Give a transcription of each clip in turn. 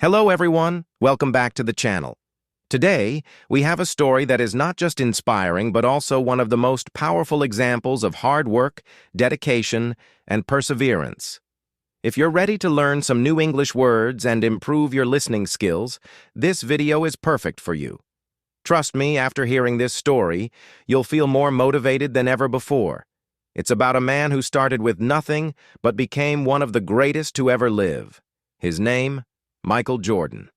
Hello everyone, welcome back to the channel. Today, we have a story that is not just inspiring but also one of the most powerful examples of hard work, dedication, and perseverance. If you're ready to learn some new English words and improve your listening skills, this video is perfect for you. Trust me, after hearing this story, you'll feel more motivated than ever before. It's about a man who started with nothing but became one of the greatest to ever live. His name, Michael Jordan.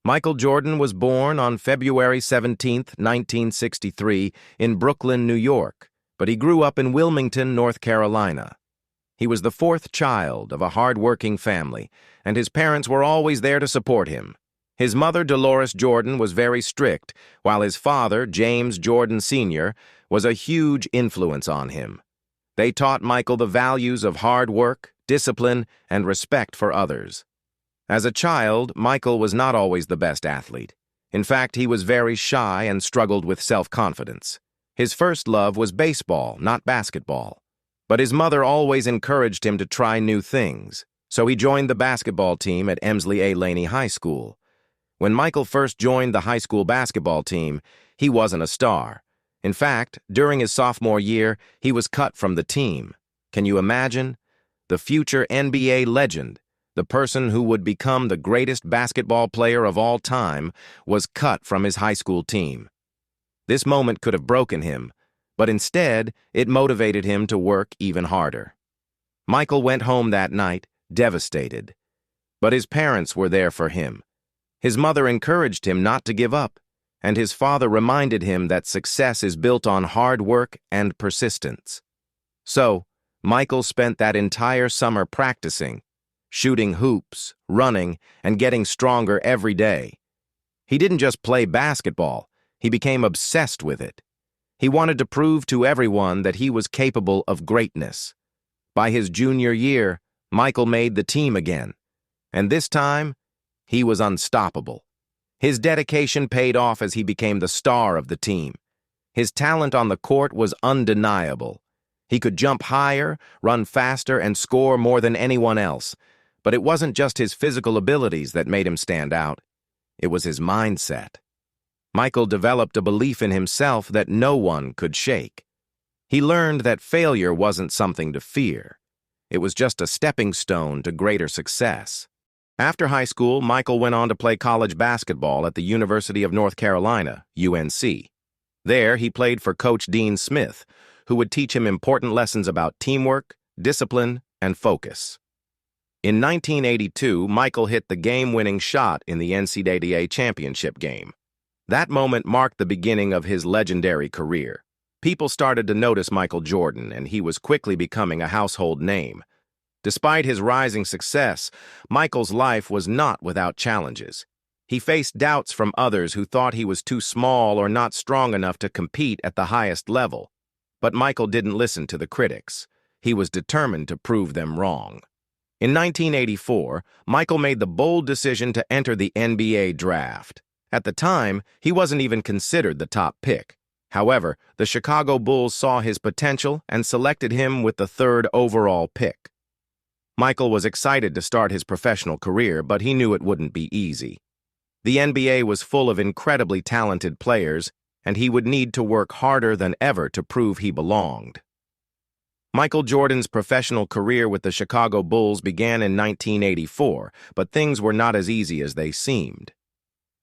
Michael Jordan was born on February 17, 1963, in Brooklyn, New York, but he grew up in Wilmington, North Carolina. He was the fourth child of a hard-working family, and his parents were always there to support him. His mother, Dolores Jordan, was very strict, while his father, James Jordan Sr., was a huge influence on him. They taught Michael the values of hard work, discipline, and respect for others. As a child, Michael was not always the best athlete. In fact, he was very shy and struggled with self-confidence. His first love was baseball, not basketball. But his mother always encouraged him to try new things, so he joined the basketball team at Emsley A. Laney High School. When Michael first joined the high school basketball team, he wasn't a star. In fact, during his sophomore year, he was cut from the team. Can you imagine? The future NBA legend, the person who would become the greatest basketball player of all time, was cut from his high school team. This moment could have broken him, but instead, it motivated him to work even harder. Michael went home that night, devastated. But his parents were there for him. His mother encouraged him not to give up, and his father reminded him that success is built on hard work and persistence. So, Michael spent that entire summer practicing, shooting hoops, running, and getting stronger every day. He didn't just play basketball, he became obsessed with it. He wanted to prove to everyone that he was capable of greatness. By his junior year, Michael made the team again, and this time, he was unstoppable. His dedication paid off as he became the star of the team. His talent on the court was undeniable. He could jump higher, run faster, and score more than anyone else. But it wasn't just his physical abilities that made him stand out. It was his mindset. Michael developed a belief in himself that no one could shake. He learned that failure wasn't something to fear. It was just a stepping stone to greater success. After high school, Michael went on to play college basketball at the University of North Carolina, UNC. There, he played for Coach Dean Smith, who would teach him important lessons about teamwork, discipline, and focus. In 1982, Michael hit the game-winning shot in the NCAA championship game. That moment marked the beginning of his legendary career. People started to notice Michael Jordan, and he was quickly becoming a household name. Despite his rising success, Michael's life was not without challenges. He faced doubts from others who thought he was too small or not strong enough to compete at the highest level. But Michael didn't listen to the critics. He was determined to prove them wrong. In 1984, Michael made the bold decision to enter the NBA draft. At the time, he wasn't even considered the top pick. However, the Chicago Bulls saw his potential and selected him with the third overall pick. Michael was excited to start his professional career, but he knew it wouldn't be easy. The NBA was full of incredibly talented players, and he would need to work harder than ever to prove he belonged. Michael Jordan's professional career with the Chicago Bulls began in 1984, but things were not as easy as they seemed.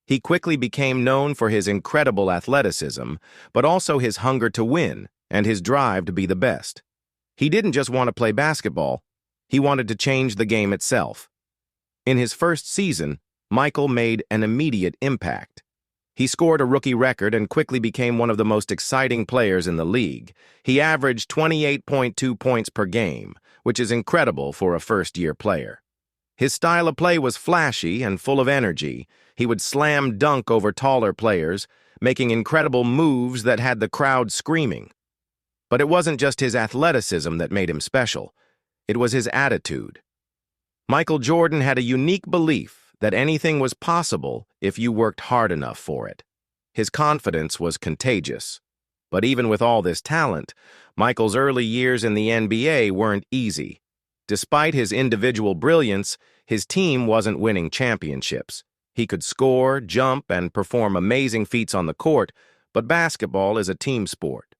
He quickly became known for his incredible athleticism, but also his hunger to win and his drive to be the best. He didn't just want to play basketball, he wanted to change the game itself. In his first season, Michael made an immediate impact. He scored a rookie record and quickly became one of the most exciting players in the league. He averaged 28.2 points per game, which is incredible for a first-year player. His style of play was flashy and full of energy. He would slam dunk over taller players, making incredible moves that had the crowd screaming. But it wasn't just his athleticism that made him special. It was his attitude. Michael Jordan had a unique belief that anything was possible if you worked hard enough for it. His confidence was contagious. But even with all this talent, Michael's early years in the NBA weren't easy. Despite his individual brilliance, his team wasn't winning championships. He could score, jump, and perform amazing feats on the court, but basketball is a team sport.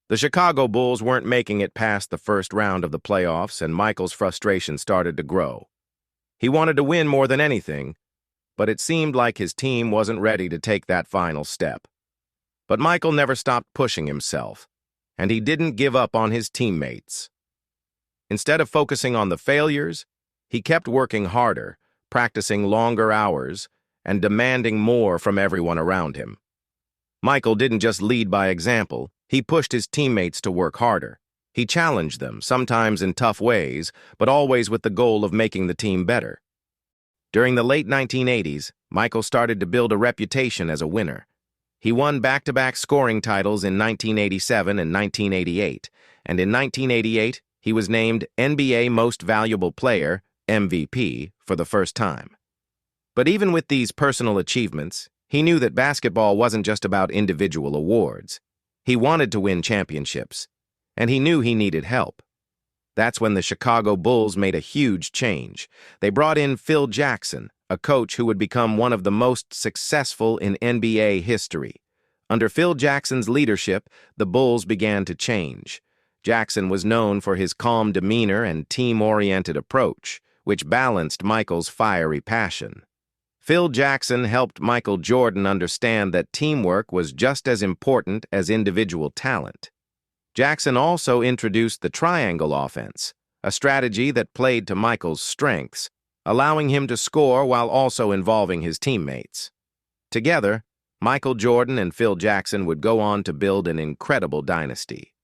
The Chicago Bulls weren't making it past the first round of the playoffs, and Michael's frustration started to grow. He wanted to win more than anything, but it seemed like his team wasn't ready to take that final step. But Michael never stopped pushing himself, and he didn't give up on his teammates. Instead of focusing on the failures, he kept working harder, practicing longer hours, and demanding more from everyone around him. Michael didn't just lead by example, he pushed his teammates to work harder. He challenged them, sometimes in tough ways, but always with the goal of making the team better. During the late 1980s, Michael started to build a reputation as a winner. He won back-to-back scoring titles in 1987 and 1988, and in 1988, he was named NBA Most Valuable Player, MVP, for the first time. But even with these personal achievements, he knew that basketball wasn't just about individual awards. He wanted to win championships, and he knew he needed help. That's when the Chicago Bulls made a huge change. They brought in Phil Jackson, a coach who would become one of the most successful in NBA history. Under Phil Jackson's leadership, the Bulls began to change. Jackson was known for his calm demeanor and team-oriented approach, which balanced Michael's fiery passion. Phil Jackson helped Michael Jordan understand that teamwork was just as important as individual talent. Jackson also introduced the triangle offense, a strategy that played to Michael's strengths, allowing him to score while also involving his teammates. Together, Michael Jordan and Phil Jackson would go on to build an incredible dynasty.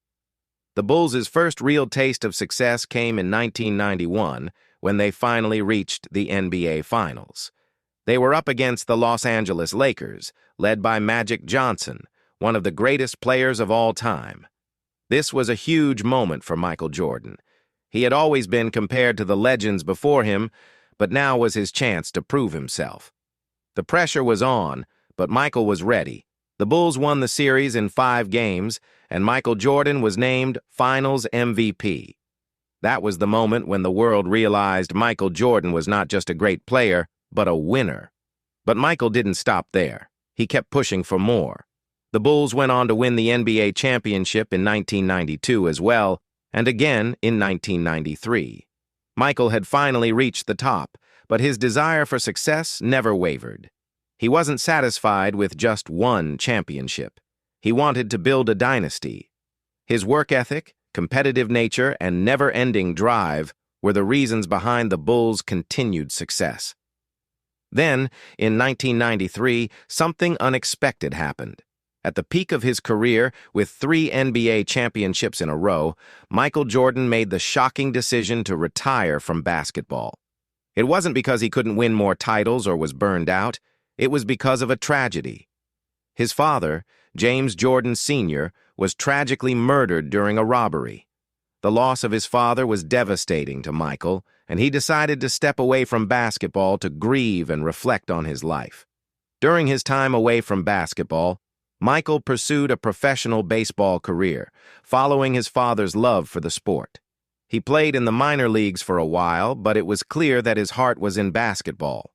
The Bulls' first real taste of success came in 1991 when they finally reached the NBA Finals. They were up against the Los Angeles Lakers, led by Magic Johnson, one of the greatest players of all time. This was a huge moment for Michael Jordan. He had always been compared to the legends before him, but now was his chance to prove himself. The pressure was on, but Michael was ready. The Bulls won the series in 5 games, and Michael Jordan was named Finals MVP. That was the moment when the world realized Michael Jordan was not just a great player, but a winner. But Michael didn't stop there. He kept pushing for more. The Bulls went on to win the NBA championship in 1992 as well, and again in 1993. Michael had finally reached the top, but his desire for success never wavered. He wasn't satisfied with just one championship. He wanted to build a dynasty. His work ethic, competitive nature, and never-ending drive were the reasons behind the Bulls' continued success. Then, in 1993, something unexpected happened. At the peak of his career, with 3 NBA championships in a row, Michael Jordan made the shocking decision to retire from basketball. It wasn't because he couldn't win more titles or was burned out. It was because of a tragedy. His father, James Jordan Sr., was tragically murdered during a robbery. The loss of his father was devastating to Michael, and he decided to step away from basketball to grieve and reflect on his life. During his time away from basketball, Michael pursued a professional baseball career, following his father's love for the sport. He played in the minor leagues for a while, but it was clear that his heart was in basketball.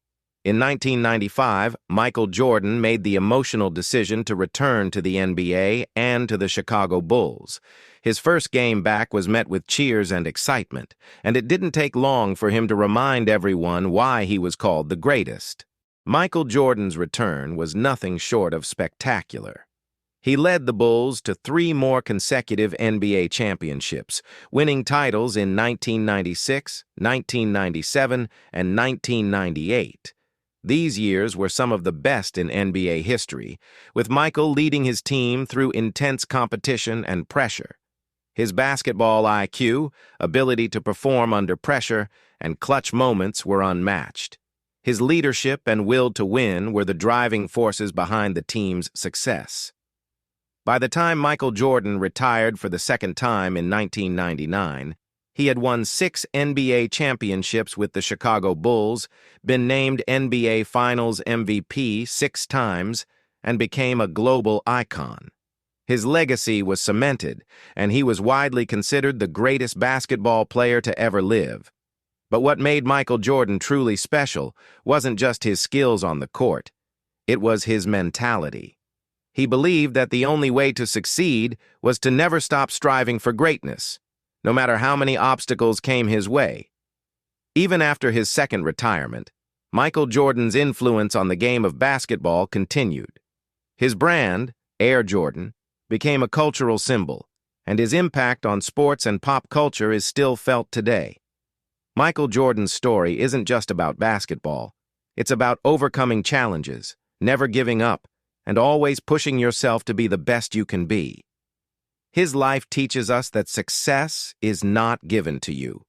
In 1995, Michael Jordan made the emotional decision to return to the NBA and to the Chicago Bulls. His first game back was met with cheers and excitement, and it didn't take long for him to remind everyone why he was called the greatest. Michael Jordan's return was nothing short of spectacular. He led the Bulls to 3 more consecutive NBA championships, winning titles in 1996, 1997, and 1998. These years were some of the best in NBA history, with Michael leading his team through intense competition and pressure. His basketball IQ, ability to perform under pressure, and clutch moments were unmatched. His leadership and will to win were the driving forces behind the team's success. By the time Michael Jordan retired for the second time in 1999, he had won 6 NBA championships with the Chicago Bulls, been named NBA Finals MVP 6 times, and became a global icon. His legacy was cemented, and he was widely considered the greatest basketball player to ever live. But what made Michael Jordan truly special wasn't just his skills on the court. It was his mentality. He believed that the only way to succeed was to never stop striving for greatness, no matter how many obstacles came his way. Even after his second retirement, Michael Jordan's influence on the game of basketball continued. His brand, Air Jordan, became a cultural symbol, and his impact on sports and pop culture is still felt today. Michael Jordan's story isn't just about basketball. It's about overcoming challenges, never giving up, and always pushing yourself to be the best you can be. His life teaches us that success is not given to you.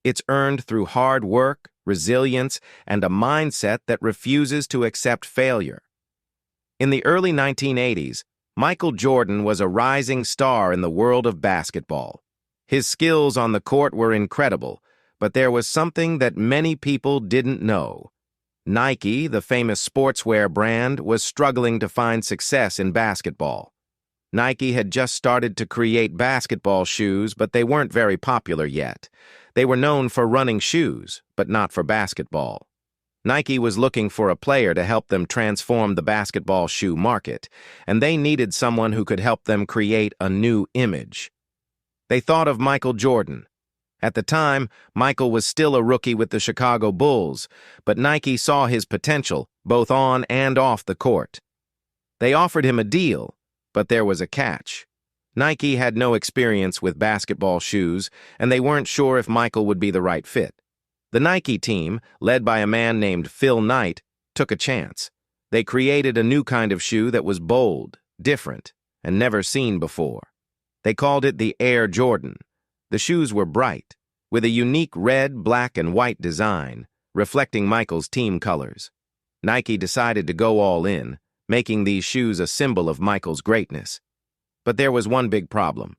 It's earned through hard work, resilience, and a mindset that refuses to accept failure. In the early 1980s, Michael Jordan was a rising star in the world of basketball. His skills on the court were incredible, but there was something that many people didn't know. Nike, the famous sportswear brand, was struggling to find success in basketball. Nike had just started to create basketball shoes, but they weren't very popular yet. They were known for running shoes, but not for basketball. Nike was looking for a player to help them transform the basketball shoe market, and they needed someone who could help them create a new image. They thought of Michael Jordan. At the time, Michael was still a rookie with the Chicago Bulls, but Nike saw his potential, both on and off the court. They offered him a deal, but there was a catch. Nike had no experience with basketball shoes, and they weren't sure if Michael would be the right fit. The Nike team, led by a man named Phil Knight, took a chance. They created a new kind of shoe that was bold, different, and never seen before. They called it the Air Jordan. The shoes were bright, with a unique red, black, and white design, reflecting Michael's team colors. Nike decided to go all in, making these shoes a symbol of Michael's greatness. But there was one big problem.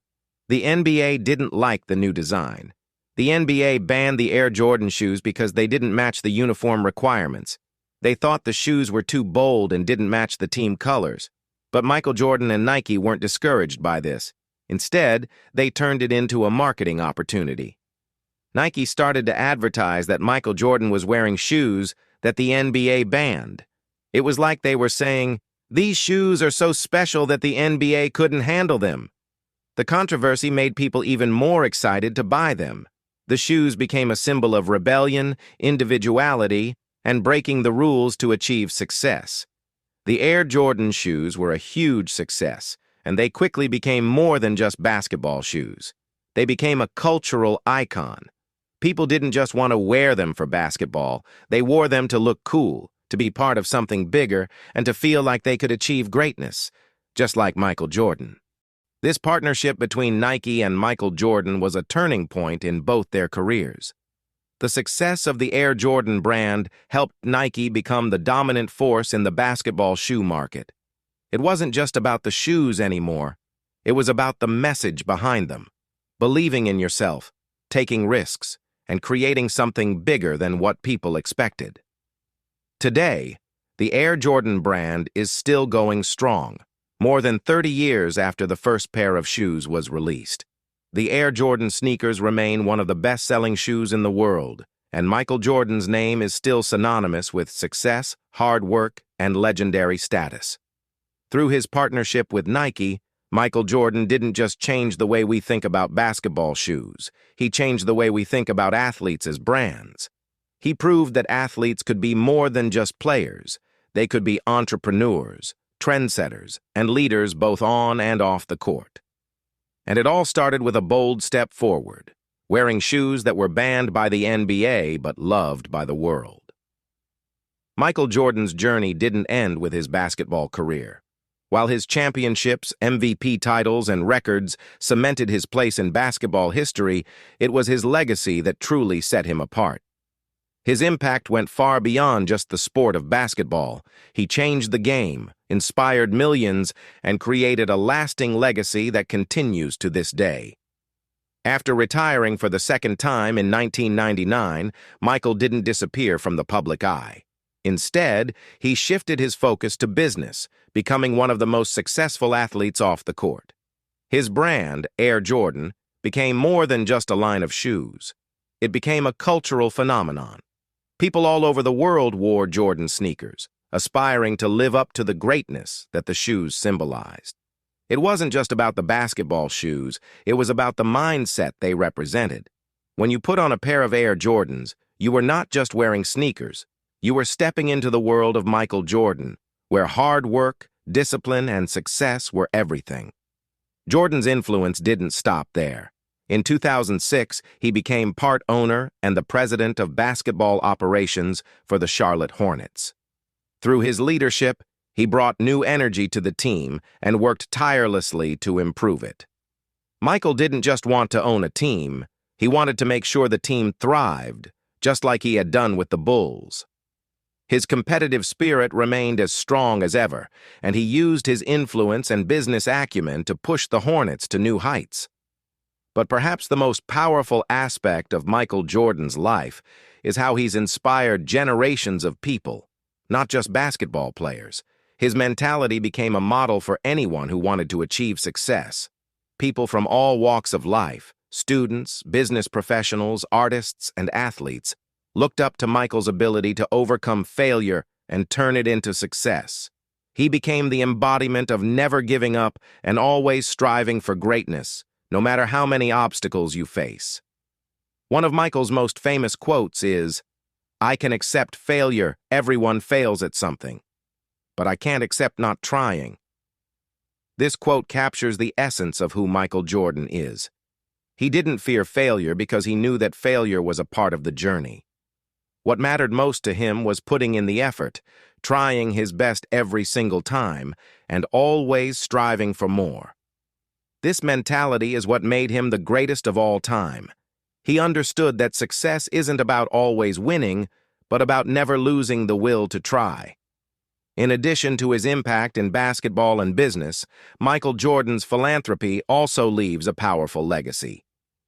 The NBA didn't like the new design. The NBA banned the Air Jordan shoes because they didn't match the uniform requirements. They thought the shoes were too bold and didn't match the team colors. But Michael Jordan and Nike weren't discouraged by this. Instead, they turned it into a marketing opportunity. Nike started to advertise that Michael Jordan was wearing shoes that the NBA banned. It was like they were saying, "These shoes are so special that the NBA couldn't handle them." The controversy made people even more excited to buy them. The shoes became a symbol of rebellion, individuality, and breaking the rules to achieve success. The Air Jordan shoes were a huge success, and they quickly became more than just basketball shoes. They became a cultural icon. People didn't just want to wear them for basketball. They wore them to look cool, to be part of something bigger, and to feel like they could achieve greatness, just like Michael Jordan. This partnership between Nike and Michael Jordan was a turning point in both their careers. The success of the Air Jordan brand helped Nike become the dominant force in the basketball shoe market. It wasn't just about the shoes anymore. It was about the message behind them. Believing in yourself, taking risks, and creating something bigger than what people expected. Today, the Air Jordan brand is still going strong, more than 30 years after the first pair of shoes was released. The Air Jordan sneakers remain one of the best-selling shoes in the world, and Michael Jordan's name is still synonymous with success, hard work, and legendary status. Through his partnership with Nike, Michael Jordan didn't just change the way we think about basketball shoes. He changed the way we think about athletes as brands. He proved that athletes could be more than just players. They could be entrepreneurs, trendsetters, and leaders both on and off the court. And it all started with a bold step forward, wearing shoes that were banned by the NBA but loved by the world. Michael Jordan's journey didn't end with his basketball career. While his championships, MVP titles, and records cemented his place in basketball history, it was his legacy that truly set him apart. His impact went far beyond just the sport of basketball. He changed the game, inspired millions, and created a lasting legacy that continues to this day. After retiring for the second time in 1999, Michael didn't disappear from the public eye. Instead, he shifted his focus to business, becoming one of the most successful athletes off the court. His brand, Air Jordan, became more than just a line of shoes. It became a cultural phenomenon. People all over the world wore Jordan sneakers, aspiring to live up to the greatness that the shoes symbolized. It wasn't just about the basketball shoes, it was about the mindset they represented. When you put on a pair of Air Jordans, you were not just wearing sneakers, you were stepping into the world of Michael Jordan, where hard work, discipline, and success were everything. Jordan's influence didn't stop there. In 2006, he became part owner and the president of basketball operations for the Charlotte Hornets. Through his leadership, he brought new energy to the team and worked tirelessly to improve it. Michael didn't just want to own a team, he wanted to make sure the team thrived, just like he had done with the Bulls. His competitive spirit remained as strong as ever, and he used his influence and business acumen to push the Hornets to new heights. But perhaps the most powerful aspect of Michael Jordan's life is how he's inspired generations of people, not just basketball players. His mentality became a model for anyone who wanted to achieve success. People from all walks of life, students, business professionals, artists, and athletes, looked up to Michael's ability to overcome failure and turn it into success. He became the embodiment of never giving up and always striving for greatness, no matter how many obstacles you face. One of Michael's most famous quotes is, "I can accept failure, everyone fails at something, but I can't accept not trying." This quote captures the essence of who Michael Jordan is. He didn't fear failure because he knew that failure was a part of the journey. What mattered most to him was putting in the effort, trying his best every single time, and always striving for more. This mentality is what made him the greatest of all time. He understood that success isn't about always winning, but about never losing the will to try. In addition to his impact in basketball and business, Michael Jordan's philanthropy also leaves a powerful legacy.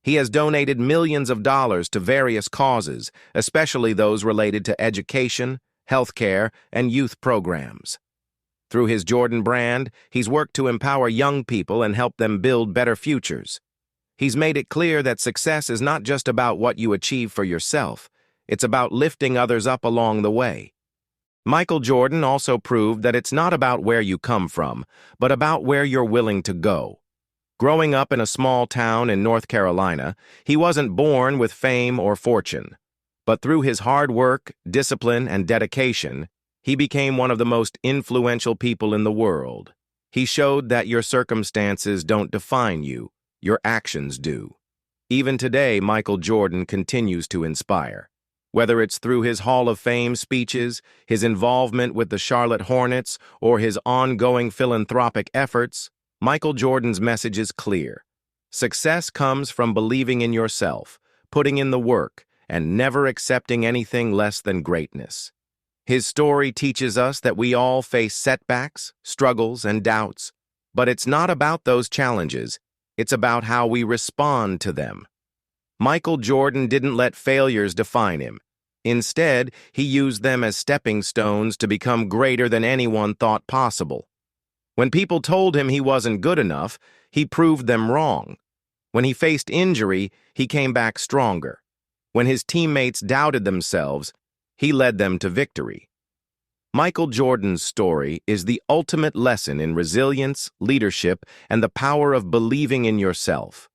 He has donated millions of dollars to various causes, especially those related to education, healthcare, and youth programs. Through his Jordan brand, he's worked to empower young people and help them build better futures. He's made it clear that success is not just about what you achieve for yourself, it's about lifting others up along the way. Michael Jordan also proved that it's not about where you come from, but about where you're willing to go. Growing up in a small town in North Carolina, he wasn't born with fame or fortune. But through his hard work, discipline, and dedication, he became one of the most influential people in the world. He showed that your circumstances don't define you, your actions do. Even today, Michael Jordan continues to inspire. Whether it's through his Hall of Fame speeches, his involvement with the Charlotte Hornets, or his ongoing philanthropic efforts, Michael Jordan's message is clear. Success comes from believing in yourself, putting in the work, and never accepting anything less than greatness. His story teaches us that we all face setbacks, struggles, and doubts, but it's not about those challenges, it's about how we respond to them. Michael Jordan didn't let failures define him. Instead, he used them as stepping stones to become greater than anyone thought possible. When people told him he wasn't good enough, he proved them wrong. When he faced injury, he came back stronger. When his teammates doubted themselves, he led them to victory. Michael Jordan's story is the ultimate lesson in resilience, leadership, and the power of believing in yourself.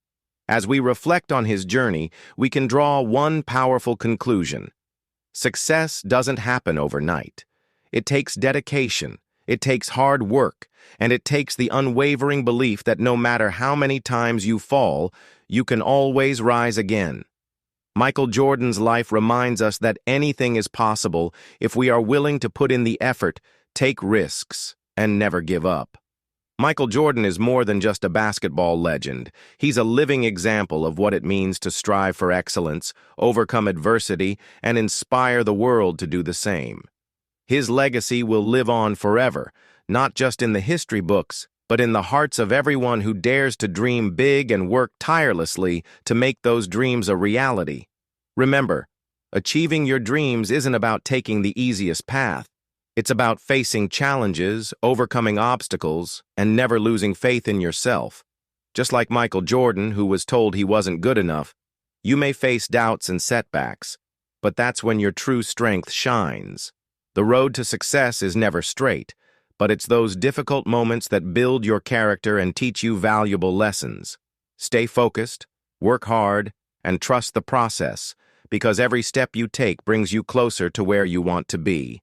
As we reflect on his journey, we can draw one powerful conclusion. Success doesn't happen overnight. It takes dedication, it takes hard work, and it takes the unwavering belief that no matter how many times you fall, you can always rise again. Michael Jordan's life reminds us that anything is possible if we are willing to put in the effort, take risks, and never give up. Michael Jordan is more than just a basketball legend. He's a living example of what it means to strive for excellence, overcome adversity, and inspire the world to do the same. His legacy will live on forever, not just in the history books, but in the hearts of everyone who dares to dream big and work tirelessly to make those dreams a reality. Remember, Achieving your dreams isn't about taking the easiest path. It's about facing challenges, overcoming obstacles, and never losing faith in yourself. Just like Michael Jordan, who was told he wasn't good enough, you may face doubts and setbacks, but that's when your true strength shines. The road to success is never straight, but it's those difficult moments that build your character and teach you valuable lessons. Stay focused, work hard, and trust the process, because every step you take brings you closer to where you want to be.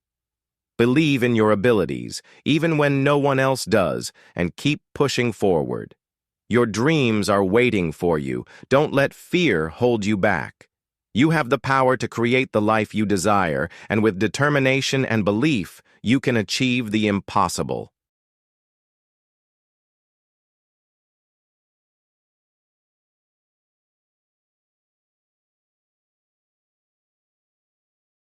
Believe in your abilities, even when no one else does, and keep pushing forward. Your dreams are waiting for you. Don't let fear hold you back. You have the power to create the life you desire, and with determination and belief, you can achieve the impossible.